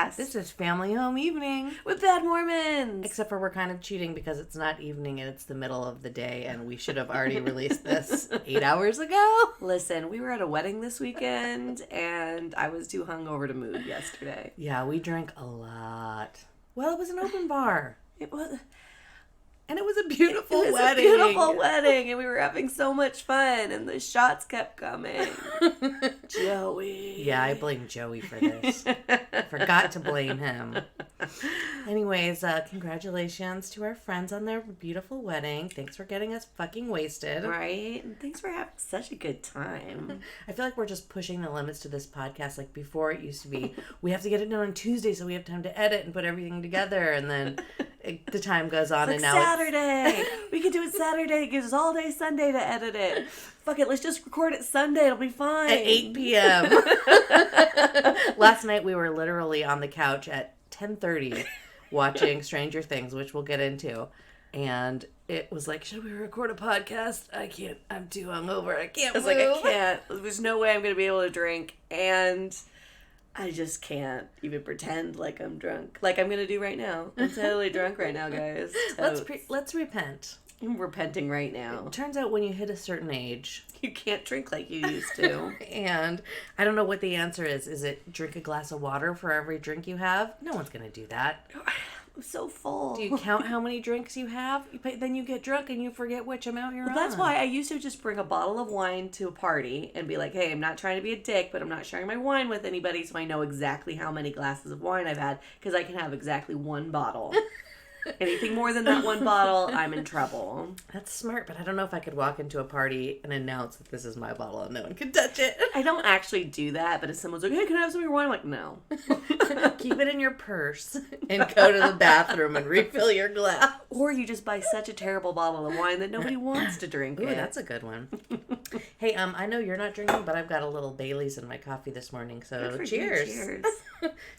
podcast. This is Family Home Evening with Bad Mormons. Except for we're kind of cheating because it's not evening and it's the middle of the day and we should have already released this 8 hours ago. Listen, we were at a wedding this weekend and I was too hungover to move yesterday. Yeah, we drank a lot. Well, it was an open bar. It was... And it was a beautiful wedding. It was a beautiful wedding, and we were having so much fun, and the shots kept coming. Joey. Yeah, I blame Joey for this. Forgot to blame him. Anyways, congratulations to our friends on their beautiful wedding. Thanks for getting us fucking wasted. Right? And thanks for having such a good time. I feel like we're just pushing the limits to this podcast. Like before, it used to be, we have to get it done on Tuesday so we have time to edit and put everything together, and then the time goes on, it's and like now Saturday. We can do it Saturday. It gives us all day Sunday to edit it. Fuck it, let's just record it Sunday. It'll be fine. At 8 p.m. Last night we were literally on the couch at 10:30 watching Stranger Things, which we'll get into. And it was like, should we record a podcast? I can't. I'm too hungover. I can't move. I was like, I can't. There's no way I'm going to be able to drink. And I just can't even pretend like I'm drunk. Like I'm going to do right now. I'm totally drunk right now, guys. Let's repent. I'm repenting right now. It turns out when you hit a certain age, you can't drink like you used to. And I don't know what the answer is. Is it drink a glass of water for every drink you have? No one's going to do that. I'm so full. Do you count how many drinks you have? Then you get drunk and you forget which amount you're on. That's why I used to just bring a bottle of wine to a party and be like, hey, I'm not trying to be a dick, but I'm not sharing my wine with anybody, so I know exactly how many glasses of wine I've had, because I can have exactly one bottle. Anything more than that one bottle, I'm in trouble. That's smart, but I don't know if I could walk into a party and announce that this is my bottle and no one can touch it. I don't actually do that, but if someone's like, hey, can I have some of your wine? I'm like, no. Keep it in your purse and go to the bathroom and refill your glass. Or you just buy such a terrible bottle of wine that nobody wants to drink it. Ooh, that's a good one. Hey, I know you're not drinking, but I've got a little Baileys in my coffee this morning, so cheers. Cheers.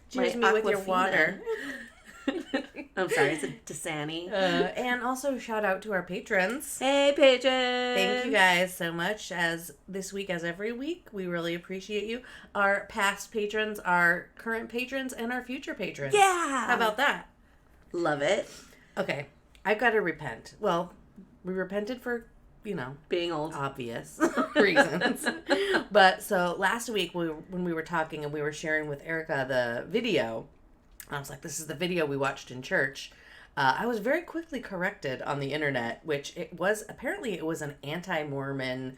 Cheers me with your water. I'm sorry, it's a Dasani. And also shout out to our patrons. Hey, patrons! Thank you guys so much. As this week, as every week, we really appreciate you. Our past patrons, our current patrons, and our future patrons. Yeah! How about that? Love it. Okay, I've got to repent. Well, we repented for, being old. Obvious reasons. But so last week, when we were talking and we were sharing with Erica the video, I was like, this is the video we watched in church. I was very quickly corrected on the internet, which it was an anti-Mormon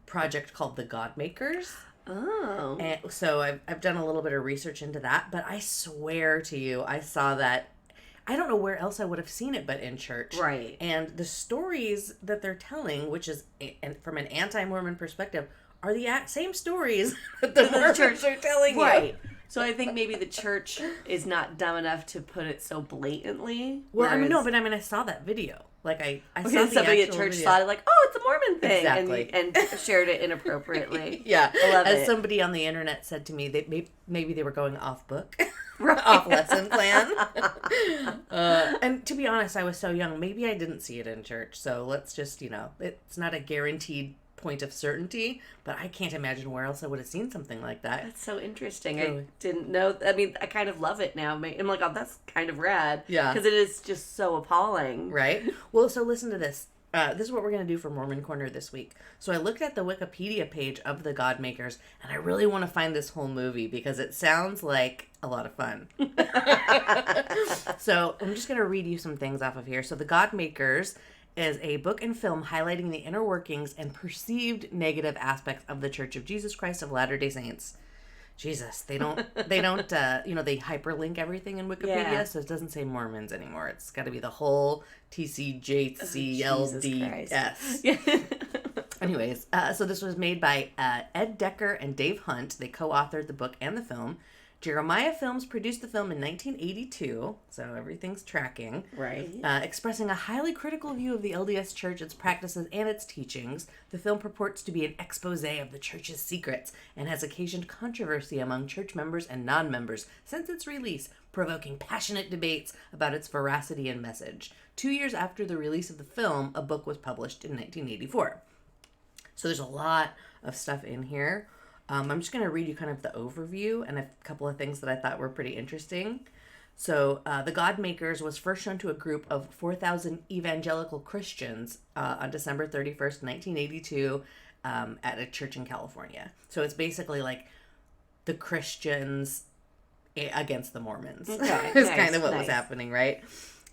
project called the Godmakers. Oh. And so I've done a little bit of research into that, but I swear to you, I saw that. I don't know where else I would have seen it but in church. Right. And the stories that they're telling, which is from an anti-Mormon perspective, are the same stories that the Mormons are telling you. Right. So I think maybe the church is not dumb enough to put it so blatantly. Well, I saw that video. Like I saw somebody at church video. Saw it like, oh, it's a Mormon thing, exactly, and shared it inappropriately. Yeah, I love it. As somebody on the internet said to me, maybe they were going off book, right. Off lesson plan. And to be honest, I was so young. Maybe I didn't see it in church. So let's just it's not a guaranteed point of certainty, but I can't imagine where else I would have seen something like that. That's so interesting. I didn't know. I mean, I kind of love it now. I'm like, oh, that's kind of rad. Yeah. Because it is just so appalling. Right? Well, so listen to this. This is what we're going to do for Mormon Corner this week. So I looked at the Wikipedia page of the Godmakers, and I really want to find this whole movie because it sounds like a lot of fun. So I'm just going to read you some things off of here. So the Godmakers is a book and film highlighting the inner workings and perceived negative aspects of the Church of Jesus Christ of Latter-day Saints. Jesus, they don't, they hyperlink everything in Wikipedia, so it doesn't say Mormons anymore. It's got to be the whole TCJCLDS. Anyways, so this was made by Ed Decker and Dave Hunt. They co-authored the book and the film. Jeremiah Films produced the film in 1982, so everything's tracking. Right. Expressing a highly critical view of the LDS Church, its practices, and its teachings, the film purports to be an expose of the Church's secrets and has occasioned controversy among church members and non-members since its release, provoking passionate debates about its veracity and message. 2 years after the release of the film, a book was published in 1984. So there's a lot of stuff in here. I'm just going to read you kind of the overview and a couple of things that I thought were pretty interesting. So, the God Makers was first shown to a group of 4,000 evangelical Christians on December 31st, 1982, at a church in California. So, it's basically like the Christians against the Mormons. Okay, is nice, kind of what was nice. happening, right?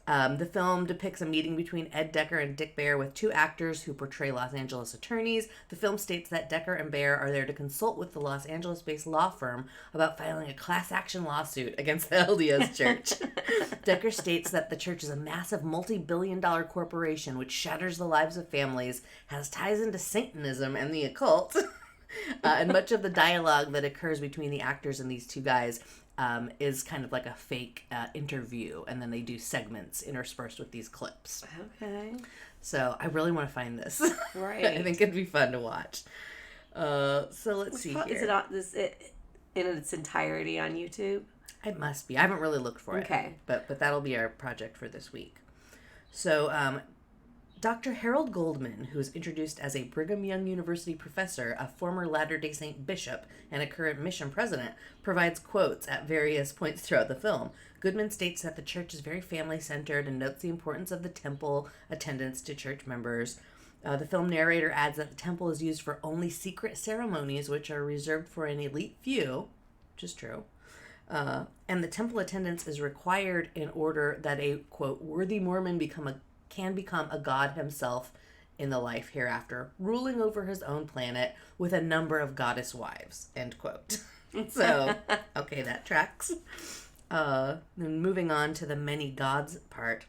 The film depicts a meeting between Ed Decker and Dick Bear with two actors who portray Los Angeles attorneys. The film states that Decker and Bear are there to consult with the Los Angeles-based law firm about filing a class action lawsuit against the LDS Church. Decker states that the church is a massive multi-billion-dollar corporation which shatters the lives of families, has ties into Satanism and the occult, and much of the dialogue that occurs between the actors and these two guys is kind of like a fake interview, and then they do segments interspersed with these clips. Okay. So I really want to find this. Right. I think it'd be fun to watch. So let's see here. Is it on in its entirety on YouTube? It must be. I haven't really looked for it. Okay. But that'll be our project for this week. So Dr. Harold Goldman, who is introduced as a Brigham Young University professor, a former Latter-day Saint bishop, and a current mission president, provides quotes at various points throughout the film. Goodman states that the church is very family-centered and notes the importance of the temple attendance to church members. The film narrator adds that the temple is used for only secret ceremonies, which are reserved for an elite few, which is true. And the temple attendance is required in order that a, quote, worthy Mormon can become a god himself in the life hereafter, ruling over his own planet with a number of goddess wives, end quote. So, okay, that tracks. Then moving on to the many gods part.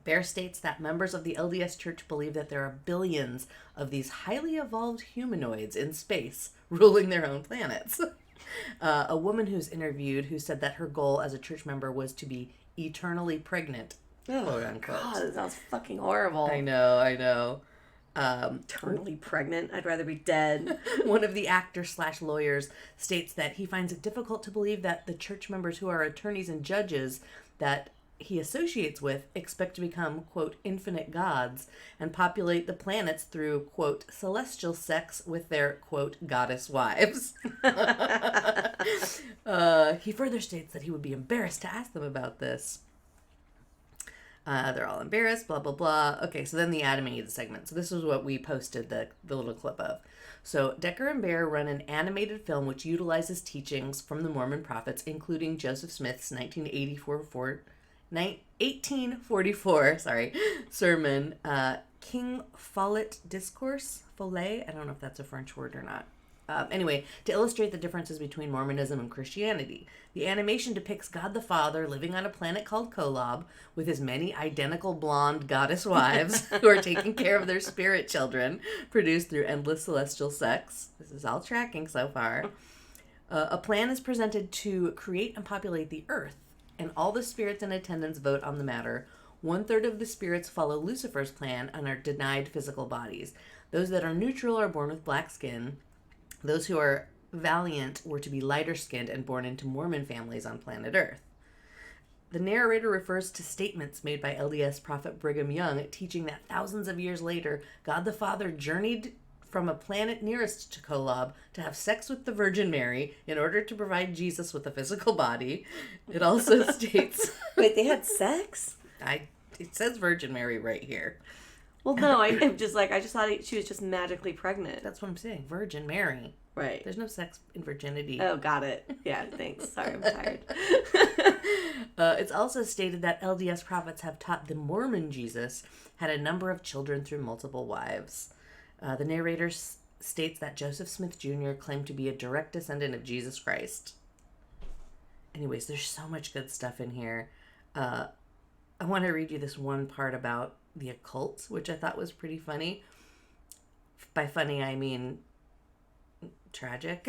Bear states that members of the LDS Church believe that there are billions of these highly evolved humanoids in space ruling their own planets. A woman who's interviewed who said that her goal as a church member was to be eternally pregnant, quote unquote. God, that sounds fucking horrible. I know. Eternally pregnant. I'd rather be dead. One of the actors/lawyers states that he finds it difficult to believe that the church members who are attorneys and judges that he associates with expect to become, quote, infinite gods and populate the planets through, quote, celestial sex with their, quote, goddess wives. He further states that he would be embarrassed to ask them about this. They're all embarrassed, blah, blah, blah. Okay, so then the Adam and Eve segment. So this is what we posted the little clip of. So Decker and Bear run an animated film which utilizes teachings from the Mormon prophets, including Joseph Smith's 1844 sermon, King Follett Discourse. Follet? I don't know if that's a French word or not. Anyway, to illustrate the differences between Mormonism and Christianity. The animation depicts God the Father living on a planet called Kolob with his many identical blonde goddess wives who are taking care of their spirit children produced through endless celestial sex. This is all tracking so far. A plan is presented to create and populate the earth, and all the spirits in attendance vote on the matter. 1/3 of the spirits follow Lucifer's plan and are denied physical bodies. Those that are neutral are born with black skin. Those who are valiant were to be lighter skinned and born into Mormon families on planet Earth. The narrator refers to statements made by LDS prophet Brigham Young, teaching that thousands of years later, God the Father journeyed from a planet nearest to Kolob to have sex with the Virgin Mary in order to provide Jesus with a physical body. It also states... Wait, they had sex? It says Virgin Mary right here. Well, no, I just thought she was just magically pregnant. That's what I'm saying. Virgin Mary. Right. There's no sex in virginity. Oh, got it. Yeah, thanks. Sorry, I'm tired. It's also stated that LDS prophets have taught the Mormon Jesus had a number of children through multiple wives. The narrator states that Joseph Smith Jr. claimed to be a direct descendant of Jesus Christ. Anyways, there's so much good stuff in here. I want to read you this one part about the occult, which I thought was pretty funny. By funny, I mean tragic.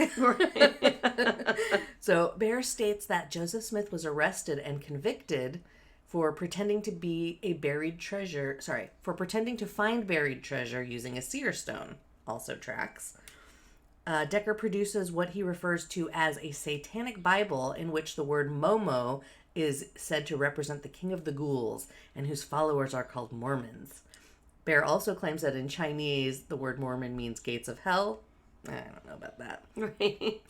So Bear states that Joseph Smith was arrested and convicted for pretending to be a buried treasure. For pretending to find buried treasure using a seer stone. Also tracks. Decker produces what he refers to as a satanic Bible in which the word Momo is said to represent the king of the ghouls and whose followers are called Mormons. Bear also claims that in Chinese, the word Mormon means gates of hell. I don't know about that. Right.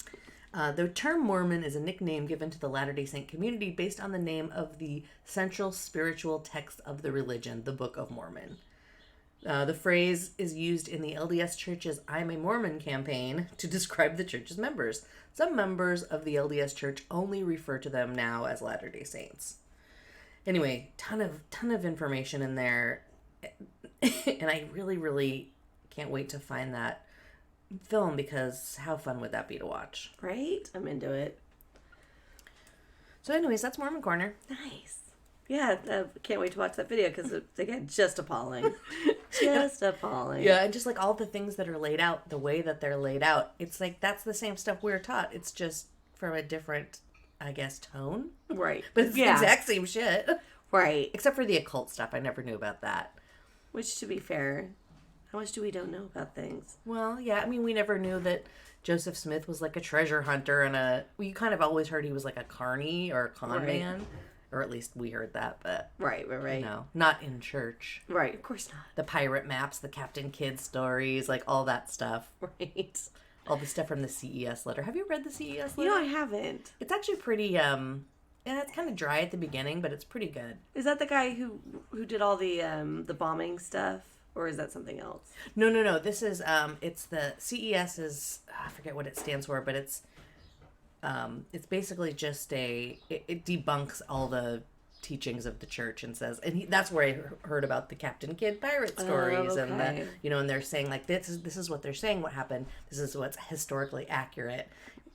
The term Mormon is a nickname given to the Latter-day Saint community based on the name of the central spiritual text of the religion, the Book of Mormon. The phrase is used in the LDS Church's I'm a Mormon campaign to describe the church's members. Some members of the LDS Church only refer to them now as Latter-day Saints. Anyway, ton of information in there. And I really, really can't wait to find that film, because how fun would that be to watch? Right? I'm into it. So anyways, that's Mormon Corner. Nice. Yeah, can't wait to watch that video because, again, just appalling. Just appalling. Yeah, and just like all the things that are laid out, the way that they're laid out, it's like that's the same stuff we're taught. It's just from a different, I guess, tone. Right. But it's the exact same shit. Right. Except for the occult stuff. I never knew about that. Which, to be fair, how much do we don't know about things? Well, yeah, I mean, we never knew that Joseph Smith was like a treasure hunter and we kind of always heard he was like a carny or a con man. Or at least we heard that, but... Right. No, not in church. Right, of course not. The pirate maps, the Captain Kidd stories, like all that stuff. Right. All the stuff from the CES letter. Have you read the CES letter? You know, I haven't. It's actually pretty, yeah, it's kind of dry at the beginning, but it's pretty good. Is that the guy who did all the bombing stuff? Or is that something else? No. This is, it's the CES is, I forget what it stands for, but it's basically just it debunks all the teachings of the church and says, and that's where I heard about the Captain Kidd pirate stories and the, and they're saying like, this is what they're saying, what happened. This is what's historically accurate.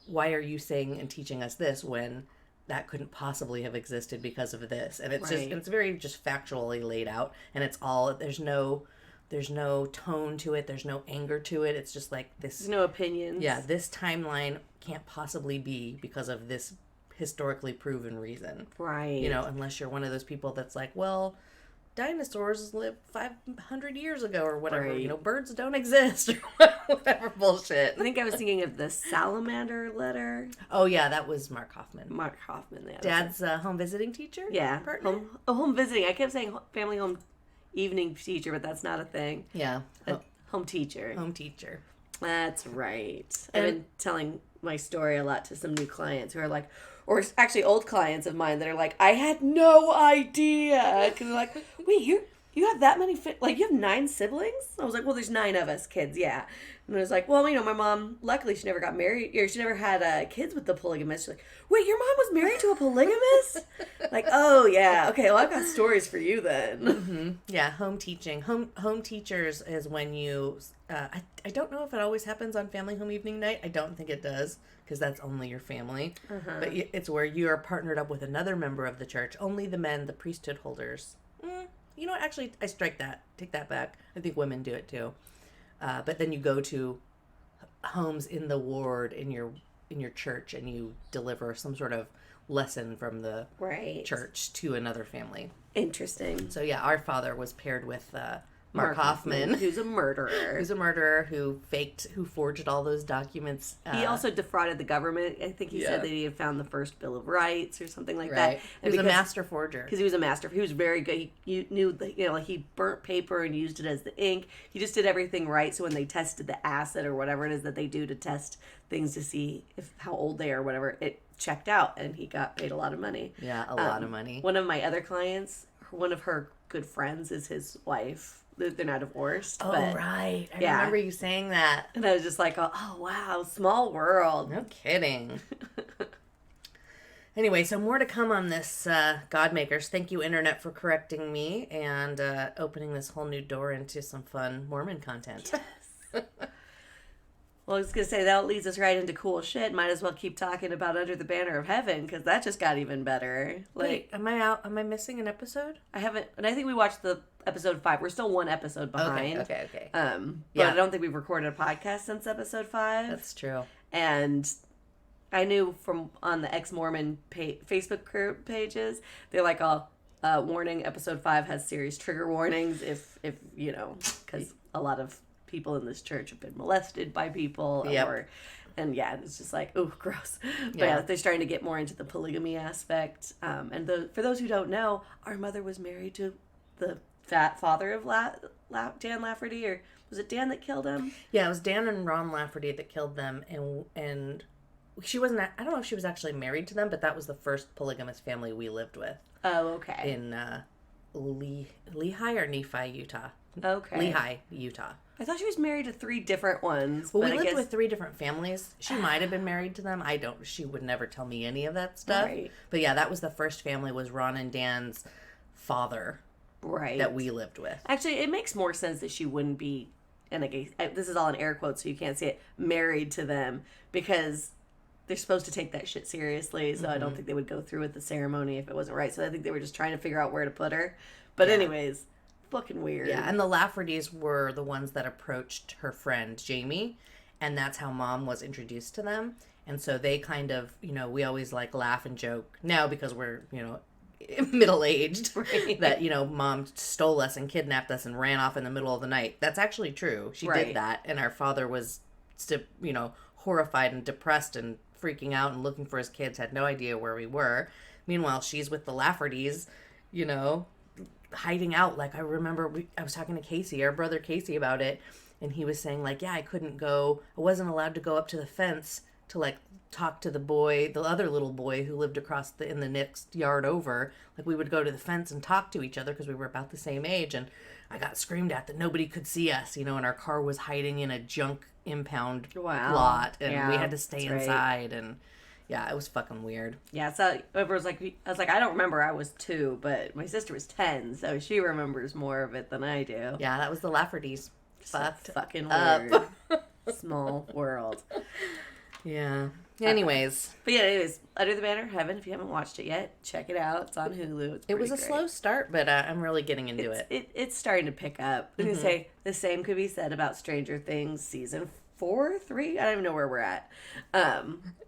Why are you saying and teaching us this when that couldn't possibly have existed because of this? And it's just, it's very just factually laid out, and it's all, there's no tone to it. There's no anger to it. It's just like this. There's no opinions. Yeah, this timeline can't possibly be because of this historically proven reason. Right. Unless you're one of those people that's like, well, dinosaurs lived 500 years ago or whatever. Right. Birds don't exist or whatever bullshit. I think I was thinking of the salamander letter. Oh, yeah, that was Mark Hoffman. Yeah. Dad's home visiting teacher? Yeah. Partner? Home visiting. I kept saying family home evening teacher, but that's not a thing. Yeah. Home teacher. Home teacher. That's right. I've been telling my story a lot to some new clients who are like, or actually old clients of mine that are like, I had no idea. Because they're like, wait, you have that many, you have 9 siblings? I was like, well, there's 9 of us kids, yeah. And it was like, well, my mom, luckily she never got married, or she never had kids with the polygamist. She's like, wait, your mom was married to a polygamist? Like, oh, yeah. Okay, well, I've got stories for you then. Mm-hmm. Yeah, home teaching. Home teachers is when you, I don't know if it always happens on family home evening night. I don't think it does, because that's only your family. Uh-huh. But it's where you are partnered up with another member of the church. Only the men, the priesthood holders. You know what? Actually, I strike that. Take that back. I think women do it too. But then you go to homes in the ward in your church and you deliver some sort of lesson from the church to another family. Interesting. So yeah, our father was paired with Mark Hoffman, who's a murderer. who forged all those documents. He also defrauded the government. I think he said that he had found the first Bill of Rights or something like that. And he was a master forger. Because he was a master. He was very good. He knew, he burnt paper and used it as the ink. He just did everything right. So when they tested the acid or whatever it is that they do to test things to see how old they are or whatever, it checked out, and he got paid a lot of money. Yeah, a lot of money. One of my other clients, one of her good friends is his wife. They're not divorced. Oh, right. I remember you saying that. And I was just like, oh, wow, small world. No kidding. Anyway, so more to come on this Godmakers. Thank you, Internet, for correcting me and opening this whole new door into some fun Mormon content. Yes. Well, I was going to say, that leads us right into cool shit. Might as well keep talking about Under the Banner of Heaven, because that just got even better. Wait, am I missing an episode? I haven't, and I think we watched the episode 5. We're still 1 episode behind. Okay. But I don't think we've recorded a podcast since episode 5. That's true. And I knew from on the ex-Mormon Facebook group pages, they're like, warning, episode 5 has serious trigger warnings if because a lot of people in this church have been molested by people and it's just like, oh, gross. But they're starting to get more into the polygamy aspect. And for those who don't know, our mother was married to the father of Dan Lafferty, or was it Dan that killed him? Yeah, it was Dan and Ron Lafferty that killed them, and she wasn't. I don't know if she was actually married to them, but that was the first polygamous family we lived with. Oh, okay. In Lehi or Nephi, Utah. Okay. Lehi, Utah. I thought she was married to 3 different ones. Well, we lived with 3 different families. She might have been married to them. I don't. She would never tell me any of that stuff. Right. But yeah, that was the first family. Was Ron and Dan's father. Right. That we lived with. Actually, it makes more sense that she wouldn't be, and again, this is all in air quotes, so you can't see it, married to them, because they're supposed to take that shit seriously. So I don't think they would go through with the ceremony if it wasn't right. So I think they were just trying to figure out where to put her. But anyways. Fucking weird. Yeah, and the Laffertys were the ones that approached her friend Jamie, and that's how Mom was introduced to them. And so they kind of, we always like laugh and joke now because we're, middle-aged, right. That, Mom stole us and kidnapped us and ran off in the middle of the night. That's actually true. She did that, and our father was, horrified and depressed and freaking out and looking for his kids, had no idea where we were. Meanwhile, she's with the Laffertys, hiding out. Like, I remember I was talking to Casey, our brother Casey, about it, and he was saying, like, yeah, I wasn't allowed to go up to the fence to, like, talk to the other little boy who lived in the next yard over. Like, we would go to the fence and talk to each other because we were about the same age, and I got screamed at that nobody could see us, and our car was hiding in a junk impound lot, and we had to stay inside, and yeah, it was fucking weird. Yeah, so it was like, I was like, I don't remember, I was 2, but my sister was 10, so she remembers more of it than I do. Yeah, that was the Laffertys. Fucking weird. Small world. Yeah. Anyways. But yeah, anyways, Under the Banner of Heaven, if you haven't watched it yet, check it out. It's on Hulu. It was a slow start, but I'm really getting into it. It's starting to pick up. I was going to say, the same could be said about Stranger Things season 4, 3? I don't even know where we're at.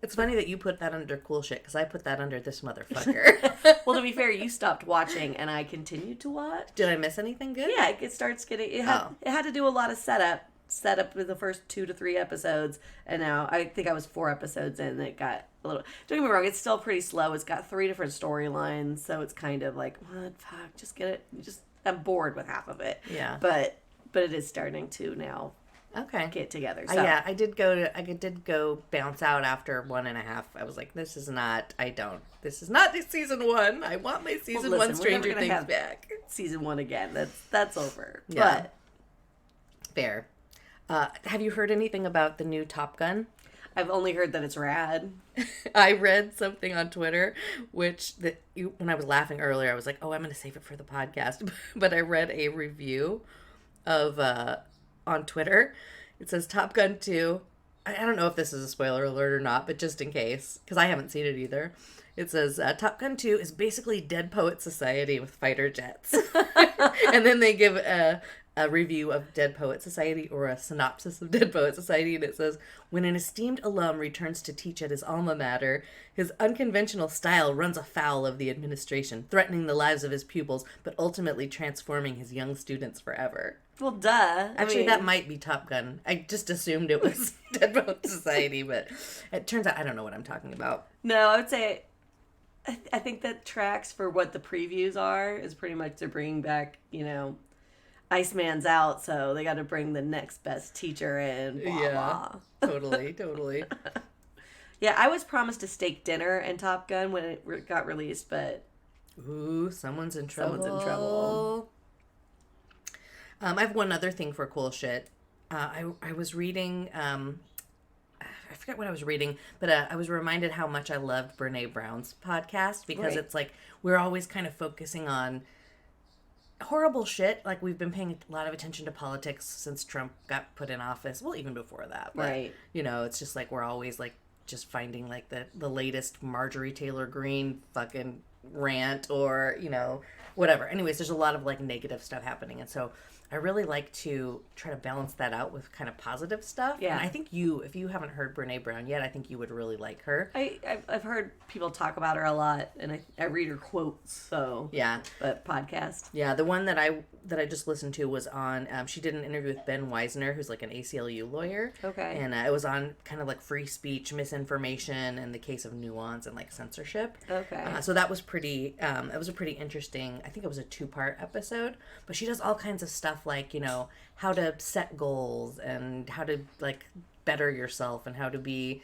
It's funny that you put that under cool shit, because I put that under this motherfucker. Well, to be fair, you stopped watching, and I continued to watch. Did I miss anything good? Yeah, it starts getting... It had to do a lot of setup with the first 2 to 3 episodes, and now I think I was 4 episodes in, and it got a little... Don't get me wrong, it's still pretty slow. It's got 3 different storylines, so it's kind of like, what? Fuck, just get it. I'm bored with half of it. Yeah. But it is starting to now... Okay. Get together. So. Yeah, I did go bounce out after 1.5. I was like, this is not season 1. I want my season 1 Stranger Things back. Season 1 again. That's over. Yeah. But fair. Have you heard anything about the new Top Gun? I've only heard that it's rad. I read something on Twitter, when I was laughing earlier, I was like, oh, I'm going to save it for the podcast. But I read a review of, on Twitter. It says Top Gun 2. I don't know if this is a spoiler alert or not, but just in case, because I haven't seen it either. It says Top Gun 2 is basically Dead Poet Society with fighter jets. And then they give a review of Dead Poet Society, or a synopsis of Dead Poet Society, and it says, when an esteemed alum returns to teach at his alma mater, his unconventional style runs afoul of the administration, threatening the lives of his pupils, but ultimately transforming his young students forever. Well, duh. Actually, that might be Top Gun. I just assumed it was Dead Poet Society, but it turns out I don't know what I'm talking about. No, I would say, I think that tracks for what the previews are, is pretty much they're bringing back, Iceman's out, so they got to bring the next best teacher in. Blah, blah. Totally. Yeah, I was promised a steak dinner in Top Gun when it got released, but... Ooh, someone's in trouble. I have one other thing for cool shit. I was reading... I forget what I was reading, but I was reminded how much I loved Brené Brown's podcast, because it's like we're always kind of focusing on horrible shit. Like, we've been paying a lot of attention to politics since Trump got put in office. Well, even before that. But, it's just like we're always like just finding like the latest Marjorie Taylor Greene fucking rant, or, whatever. Anyways, there's a lot of like negative stuff happening. And so I really like to try to balance that out with kind of positive stuff. Yeah. And I think if you haven't heard Brené Brown yet, I think you would really like her. I've heard people talk about her a lot, and I read her quotes, so. Yeah. But podcast. Yeah, the one that I just listened to was on, she did an interview with Ben Weisner, who's like an ACLU lawyer. Okay. And it was on kind of like free speech, misinformation, and the case of nuance and like censorship. Okay. So that was it was a pretty interesting, I think it was a 2-part episode, but she does all kinds of stuff like, how to set goals and how to like better yourself and how to be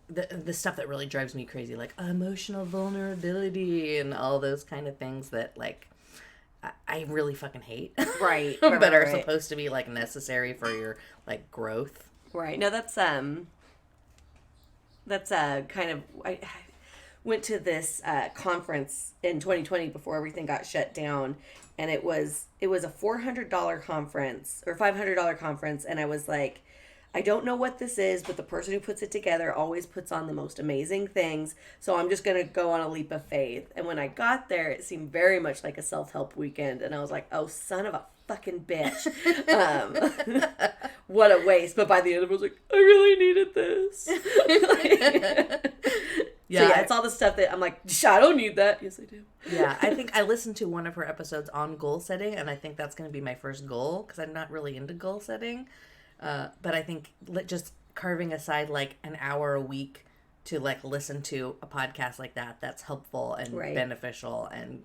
the stuff that really drives me crazy, like emotional vulnerability and all those kind of things that like I really fucking hate. Right. But are supposed to be like necessary for your like growth. Right. No, that's kind of, I went to this conference in 2020 before everything got shut down, and it was a $400 conference or $500 conference, and I was like, I don't know what this is, but the person who puts it together always puts on the most amazing things, so I'm just going to go on a leap of faith. And when I got there, it seemed very much like a self-help weekend, and I was like, oh, son of a fucking bitch. What a waste. But by the end of it, I was like, I really needed this. Yeah, so it's all the stuff that I'm like, I don't need that. Yes, I do. Yeah, I think I listened to one of her episodes on goal setting, and I think that's going to be my first goal, because I'm not really into goal setting. But I think just carving aside like an hour a week to like listen to a podcast like that's helpful and beneficial and,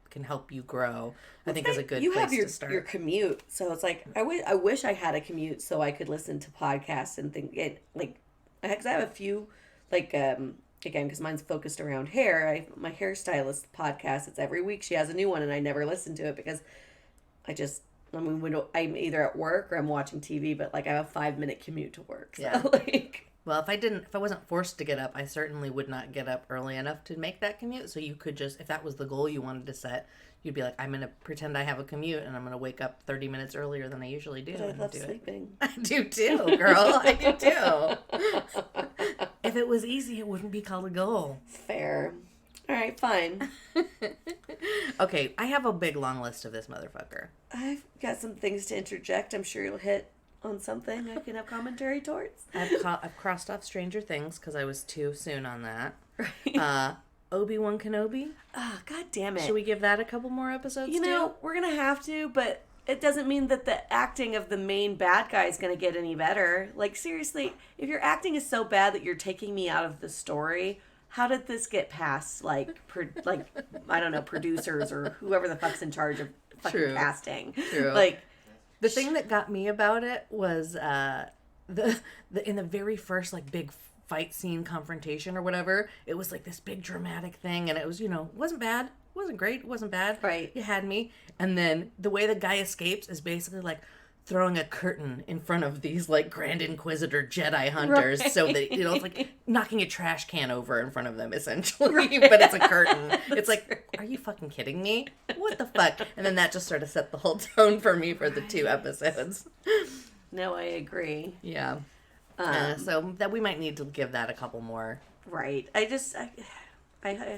can help you grow, I think is a good place to start. You have your commute. So it's like, I wish I had a commute so I could listen to podcasts and think it like, because I have a few like, again, because mine's focused around hair. My hairstylist podcast, it's every week she has a new one, and I never listen to it because when I'm either at work or I'm watching TV, but like I have a 5-minute commute to work. So well, if I wasn't forced to get up, I certainly would not get up early enough to make that commute. So you could just, if that was the goal you wanted to set, you'd be like, I'm going to pretend I have a commute and I'm going to wake up 30 minutes earlier than I usually do. But I love sleeping. I do too, girl. I do too. If it was easy, it wouldn't be called a goal. Fair. All right, fine. Okay, I have a big long list of this motherfucker. I've got some things to interject. I'm sure you'll hit on something I can have commentary towards. I've crossed off Stranger Things because I was too soon on that. Right. Obi-Wan Kenobi. Oh, God damn it. Should we give that a couple more episodes too? We're going to have to, but it doesn't mean that the acting of the main bad guy is going to get any better. Like, seriously, if your acting is so bad that you're taking me out of the story, how did this get past, I don't know, producers or whoever the fuck's in charge of fucking casting? True. Like, the thing that got me about it was the in the very first big fight scene confrontation or whatever, it was like this big dramatic thing, and it was wasn't bad, wasn't great, wasn't bad. Right. You had me, and then the way the guy escapes is basically like throwing a curtain in front of these Grand Inquisitor Jedi hunters, right. So that it's like knocking a trash can over in front of them essentially, right. But it's a curtain. It's like, are you fucking kidding me? What the fuck? And then that just sort of set the whole tone for me for the 2 episodes. No, I agree. Yeah. So that we might need to give that a couple more. Right. I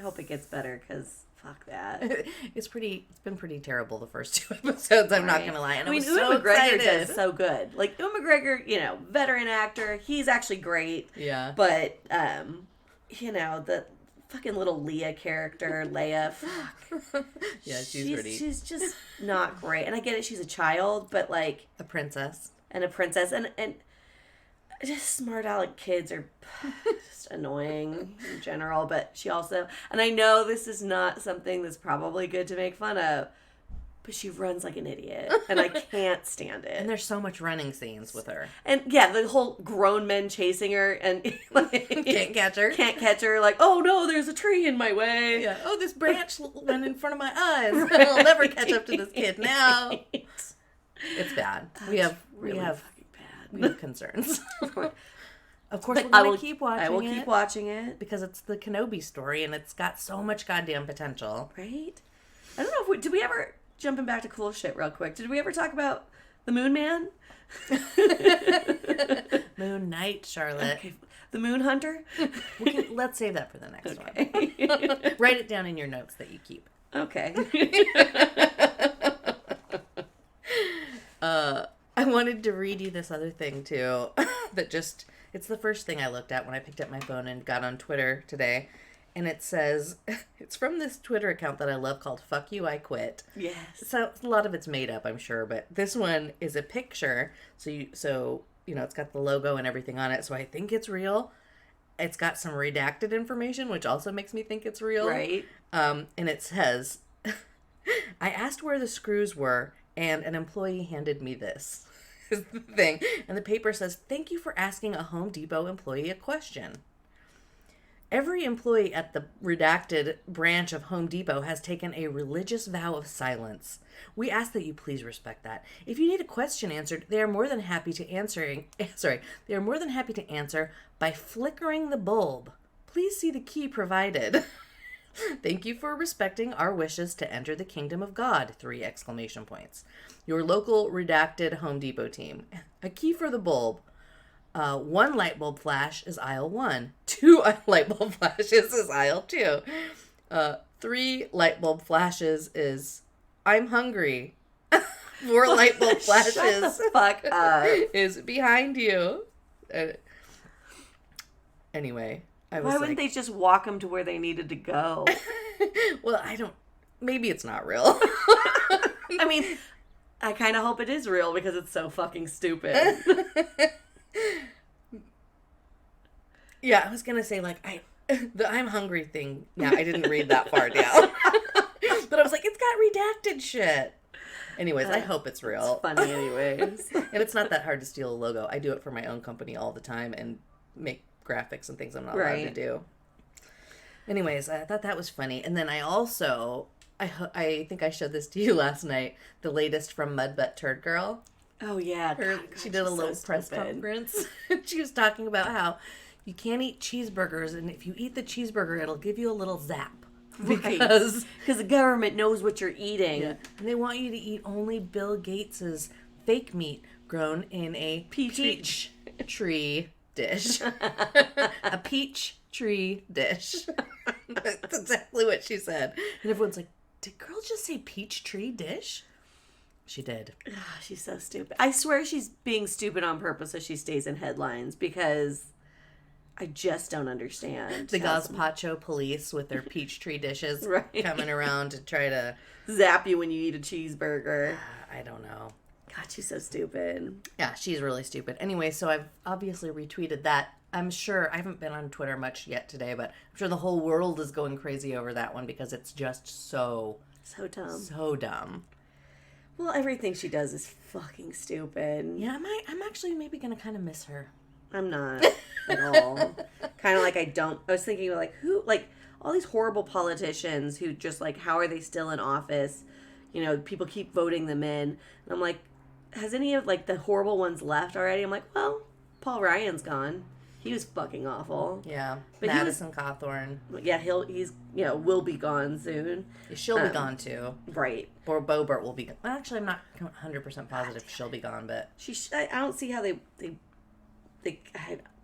hope it gets better because. Fuck that. It's been pretty terrible the first 2 episodes, I'm not gonna lie. And Ewan McGregor does so good. Ewan McGregor, veteran actor, he's actually great. Yeah. But the fucking little Leia character, Leia, fuck. Yeah, she's just not great. And I get it, she's a child, but a princess. And just smart aleck kids are just annoying in general, but she also, and I know this is not something that's probably good to make fun of, but she runs like an idiot, and I can't stand it. And there's so much running scenes with her. And yeah, the whole grown men chasing her and can't catch her. Like, oh no, there's a tree in my way. Yeah. Oh, this branch went in front of my eyes. I'll never catch up to this kid now. Right. It's bad. We have concerns. Of course, we're going to keep watching it. I will keep watching it. Because it's the Kenobi story, and it's got so much goddamn potential. Right? I don't know did we ever, jumping back to cool shit real quick, did we ever talk about the Moon Man? Moon Knight, Charlotte. Okay. The Moon Hunter? Let's save that for the next one. Write it down in your notes that you keep. Okay. I wanted to read you this other thing, too, it's the first thing I looked at when I picked up my phone and got on Twitter today, and it says, it's from this Twitter account that I love called Fuck You, I Quit. Yes. So a lot of it's made up, I'm sure, but this one is a picture, so it's got the logo and everything on it, so I think it's real, it's got some redacted information, which also makes me think it's real. Right. And it says, I asked where the screws were, and an employee handed me this. Is the thing. And the paper says, thank you for asking a Home Depot employee a question. Every employee at the redacted branch of Home Depot has taken a religious vow of silence. We ask that you please respect that. If you need a question answered, they are more than happy to answer by flickering the bulb. Please see the key provided. Thank you for respecting our wishes to enter the kingdom of God! 3 exclamation points. Your local redacted Home Depot team. A key for the bulb. 1 light bulb flash is aisle 1. 2 light bulb flashes is aisle 2. 3 light bulb flashes is I'm hungry. 4 light bulb flashes Shut the fuck up. is behind you. Anyway, Why wouldn't they just walk them to where they needed to go? Well, maybe it's not real. I mean, I kind of hope it is real because it's so fucking stupid. Yeah, I was going to say, like, the I'm hungry thing. Yeah, I didn't read that far down. But I was like, it's got redacted shit. Anyways, I hope it's real. It's funny anyways. And it's not that hard to steal a logo. I do it for my own company all the time and make graphics and things I'm not allowed to do. Anyways, I thought that was funny. And then I also, I think I showed this to you last night, the latest from Mudbutt Turd Girl. Oh, yeah. She did a little press conference. She was talking about how you can't eat cheeseburgers, and if you eat the cheeseburger, it'll give you a little zap. Because the government knows what you're eating. Yeah. And they want you to eat only Bill Gates's fake meat grown in a peach tree dish. A peach tree dish. That's exactly what she said. And everyone's like, did girl just say peach tree dish? She did. She's so stupid. I swear she's being stupid on purpose so she stays in headlines because I just don't understand. The gazpacho police with their peach tree dishes coming around to try to zap you when you eat a cheeseburger. I don't know. God, she's so stupid. Yeah, she's really stupid. Anyway, so I've obviously retweeted that. I'm sure, I haven't been on Twitter much yet today, but I'm sure the whole world is going crazy over that one because it's just so dumb. So dumb. Well, everything she does is fucking stupid. Yeah, I'm actually maybe going to kind of miss her. I'm not at all. Kind of like I was thinking like who, like all these horrible politicians who just like, how are they still in office? You know, people keep voting them in. And I'm like, has any of like the horrible ones left already? I'm like, well, Paul Ryan's gone. He was fucking awful. Yeah. But Madison Cawthorn. Yeah, he's will be gone soon. She'll be gone too. Right. Or Boebert will be gone. Well, actually, I'm not 100% positive she'll be gone, but I don't see how they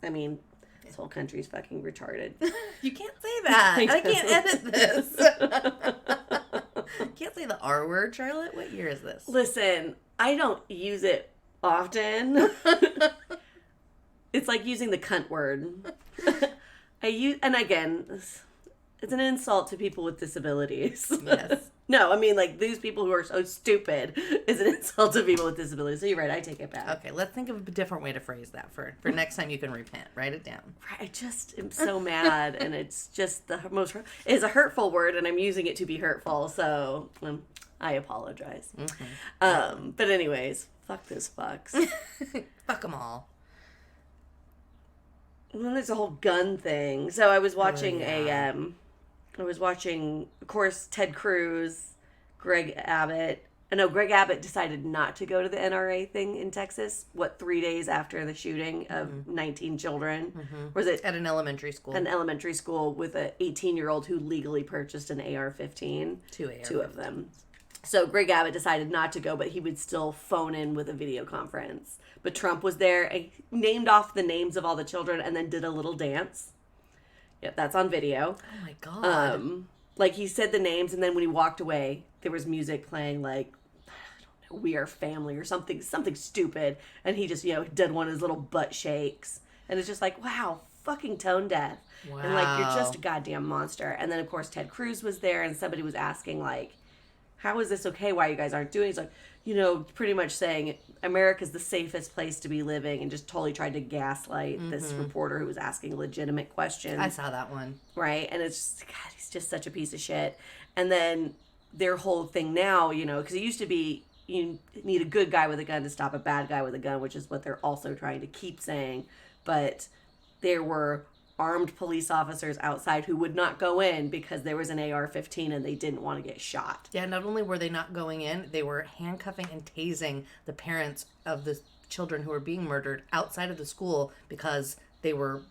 I mean, this whole country's fucking retarded. You can't say that. I can't edit this. Can't say the R word, Charlotte. What year is this? Listen, I don't use it often. It's like using the cunt word. And again, it's an insult to people with disabilities. Yes. No, I mean, like, these people who are so stupid is an insult to people with disabilities. So you're right, I take it back. Okay, let's think of a different way to phrase that for next time you can repent. Write it down. I just am so mad, and it's just it's a hurtful word, and I'm using it to be hurtful, so I apologize. Mm-hmm. But anyways, fuck those fucks. Fuck them all. And then there's a whole gun thing. So I was watching of course, Ted Cruz, Greg Abbott. Greg Abbott decided not to go to the NRA thing in Texas, 3 days after the shooting of 19 children? Mm-hmm. Was it? At an elementary school. An elementary school with an 18-year-old who legally purchased an AR-15. Two of them. So Greg Abbott decided not to go, but he would still phone in with a video conference. But Trump was there, and named off the names of all the children, and then did a little dance. Yep, that's on video. Oh my God. Like he said the names, and then when he walked away, there was music playing like, I don't know, We Are Family or something stupid. And he just, did one of his little butt shakes. And it's just like, wow, fucking tone deaf. Wow. And like, you're just a goddamn monster. And then of course Ted Cruz was there, and somebody was asking like, how is this okay? Why you guys aren't doing it? He's like, pretty much saying America's the safest place to be living, and just totally tried to gaslight this reporter who was asking legitimate questions. I saw that one. Right? And it's just, God, he's just such a piece of shit. And then their whole thing now, because it used to be you need a good guy with a gun to stop a bad guy with a gun, which is what they're also trying to keep saying. But there were armed police officers outside who would not go in because there was an AR-15 and they didn't want to get shot. Yeah, not only were they not going in, they were handcuffing and tasing the parents of the children who were being murdered outside of the school because they were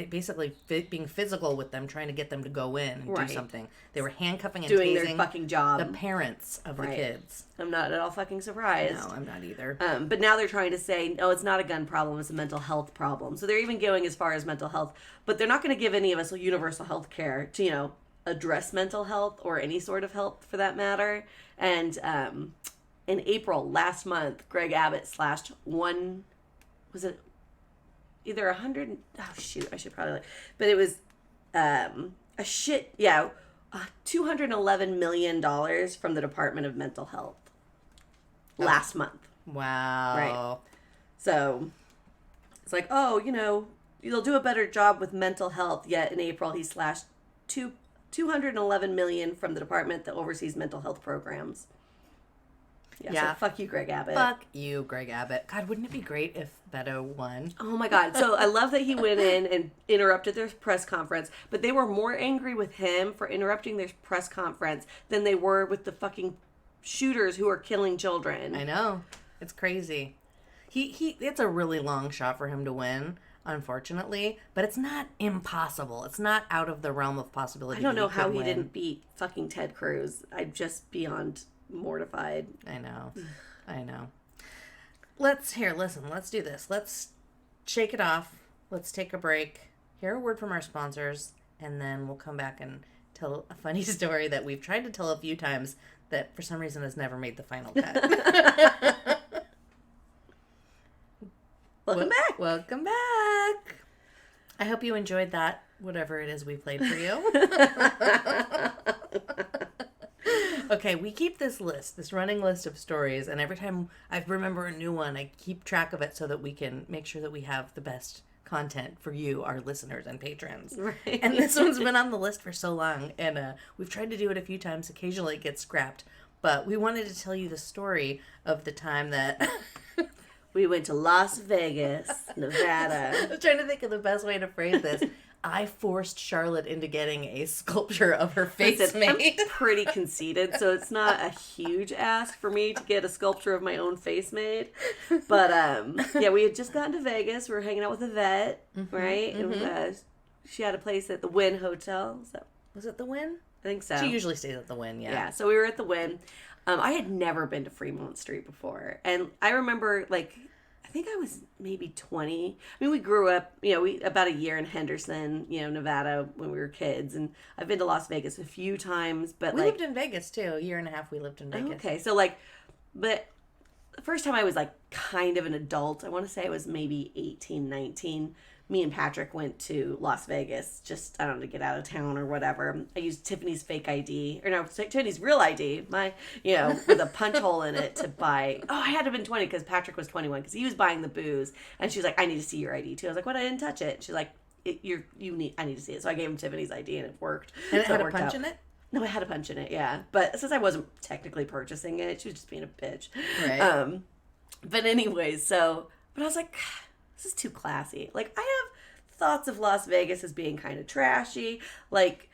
basically being physical with them, trying to get them to go in and do something. They were handcuffing and doing tasing their fucking job. The parents of the kids. I'm not at all fucking surprised. No, I'm not either. But now they're trying to say, no, it's not a gun problem, it's a mental health problem. So they're even going as far as mental health, but they're not going to give any of us universal health care to, address mental health or any sort of health for that matter. And in April last month, Greg Abbott slashed either 100, I should probably, but it was $211 million from the Department of Mental Health last month. Wow. Right. So it's like, you'll do a better job with mental health. Yet in April, he slashed $211 million from the department that oversees mental health programs. Yeah. So fuck you, Greg Abbott. Fuck you, Greg Abbott. God, wouldn't it be great if Beto won? Oh my God. So I love that he went in and interrupted their press conference, but they were more angry with him for interrupting their press conference than they were with the fucking shooters who are killing children. I know. It's crazy. It's a really long shot for him to win, unfortunately, but it's not impossible. It's not out of the realm of possibility. I don't know how he didn't beat fucking Ted Cruz. I'm just beyond mortified. I know. Let's do this. Let's shake it off. Let's take a break, hear a word from our sponsors, and then we'll come back and tell a funny story that we've tried to tell a few times that for some reason has never made the final cut. Welcome back. I hope you enjoyed that, whatever it is we played for you. Okay, we keep this running list of stories, and every time I remember a new one, I keep track of it so that we can make sure that we have the best content for you, our listeners and patrons. Right. And this one's been on the list for so long, and we've tried to do it a few times. Occasionally it gets scrapped, but we wanted to tell you the story of the time that we went to Las Vegas, Nevada. I was trying to think of the best way to phrase this. I forced Charlotte into getting a sculpture of her face made. I'm pretty conceited, so it's not a huge ask for me to get a sculpture of my own face made. But, we had just gotten to Vegas. We were hanging out with Yvette, right? Mm-hmm. And she had a place at the Wynn Hotel. Was it the Wynn? I think so. She usually stays at the Wynn, yeah. Yeah, so we were at the Wynn. I had never been to Fremont Street before. And I remember, I think I was maybe 20. I mean, we grew up, about a year in Henderson, Nevada when we were kids. And I've been to Las Vegas a few times, but we lived in Vegas too. A year and a half we lived in Vegas. Okay. So but the first time I was kind of an adult, I want to say I was maybe 18, 19. Me and Patrick went to Las Vegas just, I don't know, to get out of town or whatever. I used Tiffany's fake ID, or no, Tiffany's real ID, with a punch hole in it to buy. Oh, I had to have been 20 because Patrick was 21 because he was buying the booze. And she was like, I need to see your ID too. I was like, what? I didn't touch it. She's like, I need to see it. So I gave him Tiffany's ID and it worked. And it had a punch in it? No, it had a punch in it, yeah. But since I wasn't technically purchasing it, she was just being a bitch. Right. But anyways, but I was like, this is too classy. I have thoughts of Las Vegas as being kind of trashy, big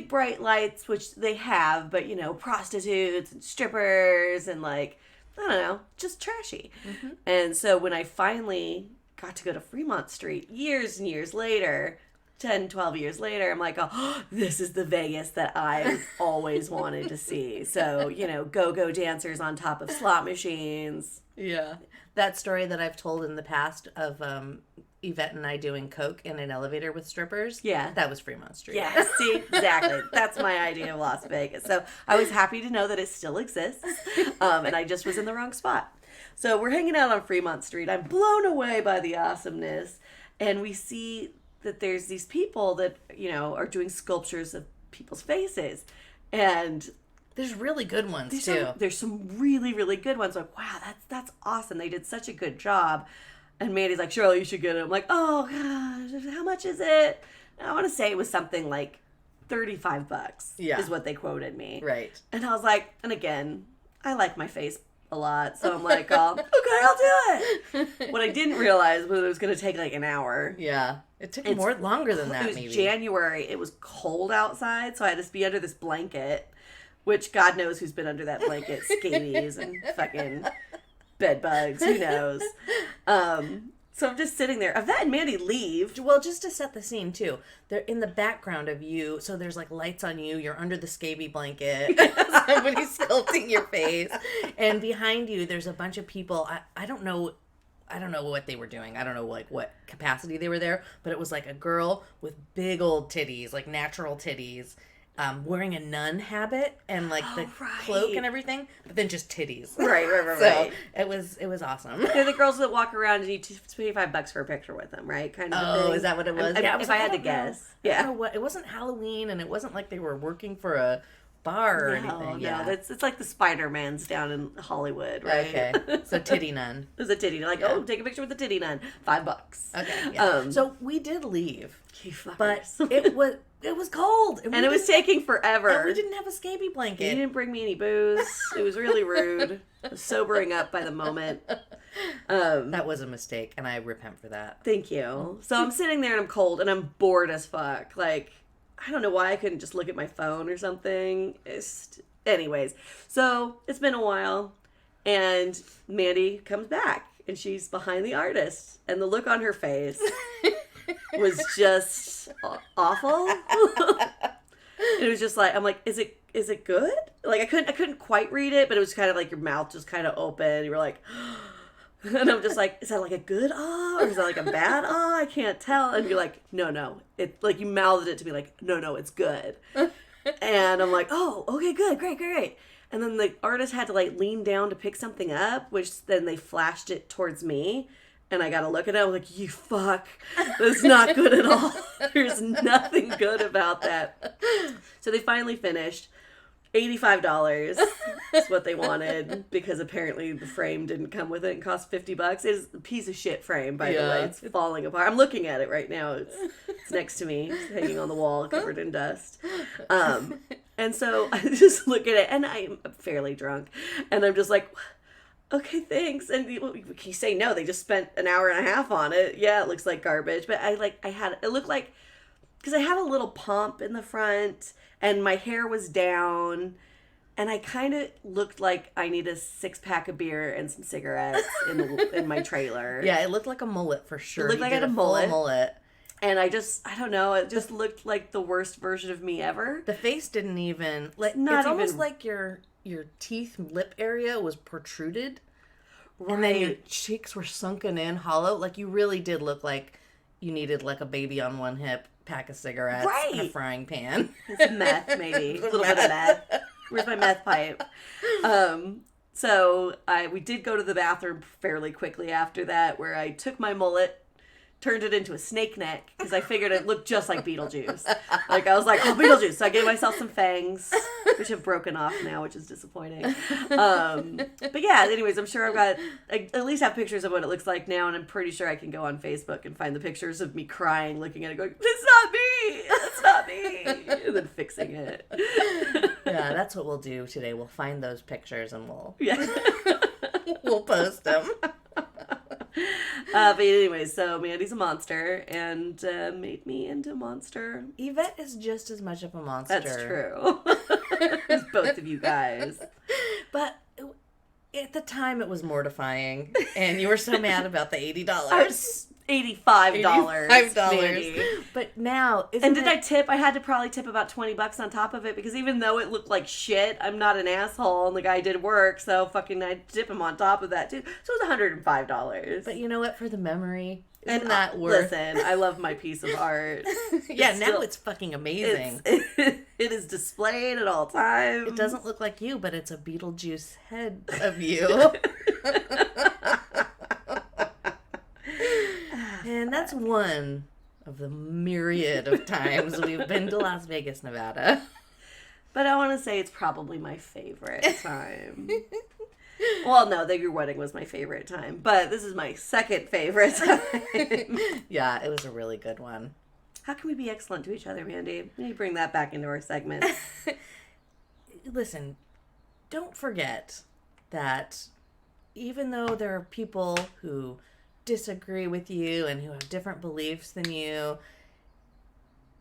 bright lights, which they have, but, prostitutes and strippers and I don't know, just trashy. Mm-hmm. And so when I finally got to go to Fremont Street years and years later, 10, 12 years later, I'm like, oh, this is the Vegas that I've always wanted to see. So, go-go dancers on top of slot machines. Yeah. That story that I've told in the past of Yvette and I doing coke in an elevator with strippers. Yeah. That was Fremont Street. Yeah, see, exactly. That's my idea of Las Vegas. So I was happy to know that it still exists. And I just was in the wrong spot. So we're hanging out on Fremont Street. I'm blown away by the awesomeness. And we see that there's these people that, are doing sculptures of people's faces. And There's really good ones, too. There's some really, really good ones. Like, wow, that's awesome. They did such a good job. And Mandy's like, Cheryl, you should get it. I'm like, oh, gosh, how much is it? And I want to say it was something like $35 is what they quoted me. Right. And I was like, and again, I like my face a lot. So I'm like, okay, I'll do it. What I didn't realize was it was going to take like an hour. Yeah. It took longer than that, maybe. It was January. It was cold outside. So I had to be under this blanket, which God knows who's been under that blanket. Scabies and fucking bed bugs. Who knows? So I'm just sitting there. Yvette and Mandy leave. Well, just to set the scene, too. They're in the background of you, so there's, like, lights on you. You're under the scaby blanket. Somebody's sculpting your face. And behind you, there's a bunch of people. I don't know what they were doing. I don't know, like, what capacity they were there. But it was, like, a girl with big old titties, like, natural titties. Wearing a nun habit and like the cloak and everything, but then just titties. Right. So it was awesome. They're the girls that walk around and you $25 for a picture with them, right? Kind of. Oh, is that what it was? If I had to guess, yeah. I don't know what, it wasn't Halloween, and it wasn't like they were working for a bar or anything. No, it's like the Spider-Mans down in Hollywood, right? Okay, so titty nun. It was a titty nun. Like, oh, take a picture with the titty nun. $5. Okay, yeah. So we did leave, but it was cold. And it was taking forever. And we didn't have a scaby blanket. You didn't bring me any booze. It was really rude. I was sobering up by the moment. That was a mistake, and I repent for that. Thank you. So I'm sitting there, and I'm cold, and I'm bored as fuck. Like, I don't know why I couldn't just look at my phone or something. Anyways, so it's been a while, and Mandy comes back, and she's behind the artist, and the look on her face was just awful. It was just like, I'm like, is it good? Like, I couldn't quite read it, but it was kind of like your mouth just kind of open. You were like, and I'm just like, is that like a good or is that like a bad I can't tell. And you're like, no, it, like, you mouthed it to me like, no, it's good. And I'm like, oh, okay, good, great. And then the artist had to like lean down to pick something up, which then they flashed it towards me. And I got to look at it. I'm like, you fuck. That's not good at all. There's nothing good about that. So they finally finished. $85 is what they wanted, because apparently the frame didn't come with it and cost $50. It's a piece of shit frame, by the way. It's falling apart. I'm looking at it right now. It's next to me. It's hanging on the wall, covered in dust. And so I just look at it, and I'm fairly drunk. And I'm just like, okay, thanks. And you say no, they just spent an hour and a half on it. Yeah, it looks like garbage. But it looked like, because I have a little pump in the front, and my hair was down, and I kind of looked like I need a 6-pack of beer and some cigarettes in my trailer. Yeah, it looked like a mullet for sure. It looked like I had a mullet. And I don't know, it just looked like the worst version of me ever. The face didn't even, like, it's almost like your teeth, lip area was protruded. Right. And then your cheeks were sunken in, hollow. Like, you really did look like you needed, like, a baby on one hip, pack of cigarettes, and a frying pan. It's meth, maybe. A little bit of meth. Where's my meth pipe? So we did go to the bathroom fairly quickly after that, where I took my mullet, turned it into a snake neck, because I figured it looked just like Beetlejuice. Like, I was like, oh, Beetlejuice. So I gave myself some fangs, which have broken off now, which is disappointing. But yeah, anyways, I'm sure I at least have pictures of what it looks like now, and I'm pretty sure I can go on Facebook and find the pictures of me crying, looking at it, going, it's not me, and then fixing it. Yeah, that's what we'll do today. We'll find those pictures, and we'll post them. But anyways, so Mandy's a monster, and made me into a monster. Yvette is just as much of a monster. That's true. It's both of you guys. But at the time, it was mortifying, and you were so mad about the $80. $85. Mandy. But now, I tip? I had to probably tip about $20 on top of it, because even though it looked like shit, I'm not an asshole, and the guy did work, so fucking I tip him on top of that too. So it was $105. But you know what? For the memory, isn't that worth? Listen, I love my piece of art. Now it's fucking amazing. It is displayed at all times. It doesn't look like you, but it's a Beetlejuice head of you. And that's one of the myriad of times we've been to Las Vegas, Nevada. But I want to say it's probably my favorite time. Well, no, your wedding was my favorite time, but this is my second favorite time. Yeah, it was a really good one. How can we be excellent to each other, Mandy? We need to bring that back into our segment. Listen, don't forget that even though there are people who disagree with you and who have different beliefs than you,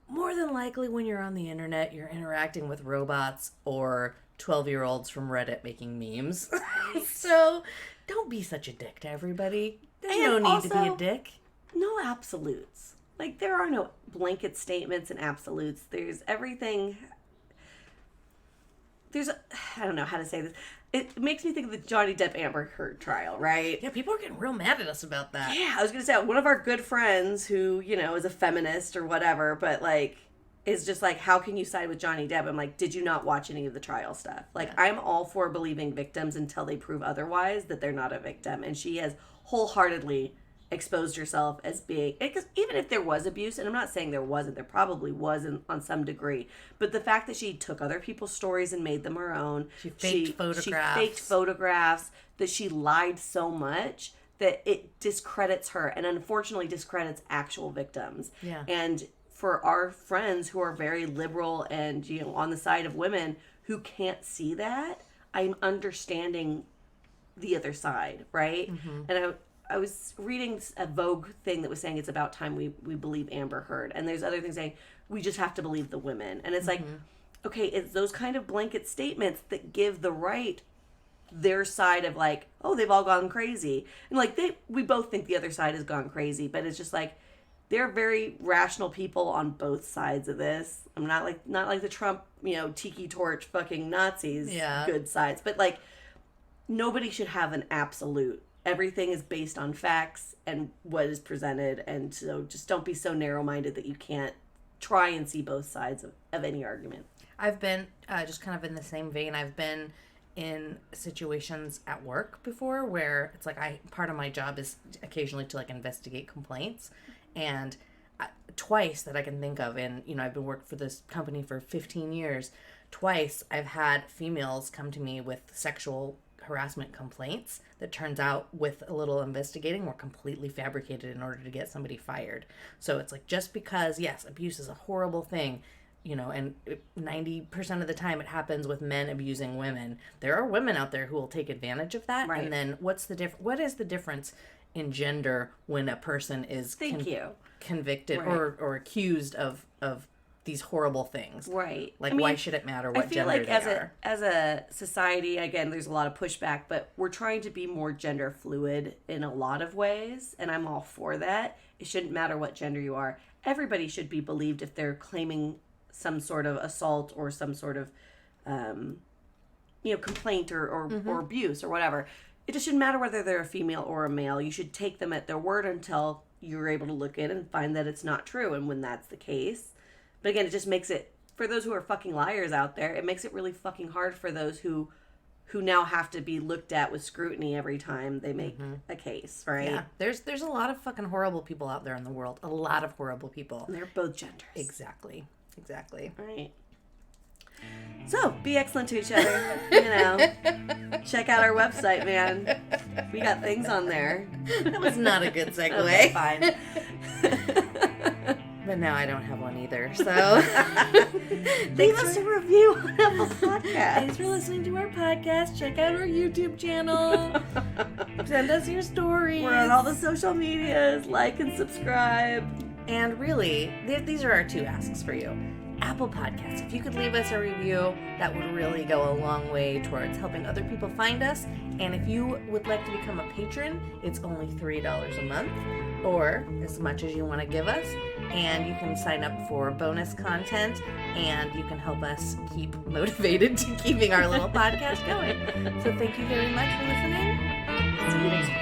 more than likely when you're on the internet, you're interacting with robots or 12-year-olds from Reddit making memes. Right. So don't be such a dick to everybody. There's no need to be a dick. No absolutes. Like, there are no blanket statements and absolutes. There's everything. I don't know how to say this. It makes me think of the Johnny Depp Amber Heard trial, right? Yeah, people are getting real mad at us about that. Yeah, I was going to say, one of our good friends who, is a feminist or whatever, but, like, is just like, how can you side with Johnny Depp? I'm like, did you not watch any of the trial stuff? Like, yeah. I'm all for believing victims until they prove otherwise, that they're not a victim. And she has wholeheartedly exposed herself as being, because even if there was abuse, and I'm not saying there wasn't, there probably was on some degree, but the fact that she took other people's stories and made them her own, she faked photographs, that she lied so much that it discredits her, and unfortunately discredits actual victims. Yeah. And for our friends who are very liberal and on the side of women who can't see that, I'm understanding the other side, right? Mm-hmm. And I was reading a Vogue thing that was saying it's about time we believe Amber Heard. And there's other things saying we just have to believe the women. And it's like, okay, it's those kind of blanket statements that give the right their side of like, oh, they've all gone crazy. And like we both think the other side has gone crazy, but it's just like they're very rational people on both sides of this. I'm not like the Trump, tiki torch fucking Nazis, good sides. But like nobody should have an absolute. Everything is based on facts and what is presented, and so just don't be so narrow-minded that you can't try and see both sides of any argument. I've been, just kind of in the same vein, I've been in situations at work before where it's like part of my job is occasionally to like investigate complaints, and twice that I can think of, and I've been working for this company for 15 years, twice I've had females come to me with sexual harassment complaints that turns out with a little investigating were completely fabricated in order to get somebody fired. So it's like, just because, yes, abuse is a horrible thing, and 90% of the time it happens with men abusing women, there are women out there who will take advantage of that. Right. And then what is the difference in gender when a person is convicted right. or accused of these horrible things. Right. Like, why should it matter what gender they are? I feel like as a society, again, there's a lot of pushback, but we're trying to be more gender fluid in a lot of ways, and I'm all for that. It shouldn't matter what gender you are. Everybody should be believed if they're claiming some sort of assault or some sort of, complaint or abuse or whatever. It just shouldn't matter whether they're a female or a male. You should take them at their word until you're able to look in and find that it's not true, and when that's the case. But again, it just makes it, for those who are fucking liars out there, it makes it really fucking hard for those who now have to be looked at with scrutiny every time they make a case, right? Yeah, there's a lot of fucking horrible people out there in the world. A lot of horrible people. And they're both genders. Exactly. Right. So, be excellent to each other. Check out our website, man. We got things on there. That was not a good segue. Okay, fine. But now I don't have one either, so... Leave us a review on Apple Podcasts. Thanks for listening to our podcast. Check out our YouTube channel. Send us your stories. We're on all the social medias. Like and subscribe. And really, these are our two asks for you. Apple Podcasts. If you could leave us a review, that would really go a long way towards helping other people find us. And if you would like to become a patron, it's only $3 a month, or as much as you want to give us. And you can sign up for bonus content, and you can help us keep motivated to keeping our little podcast going. So thank you very much for listening. See you next time.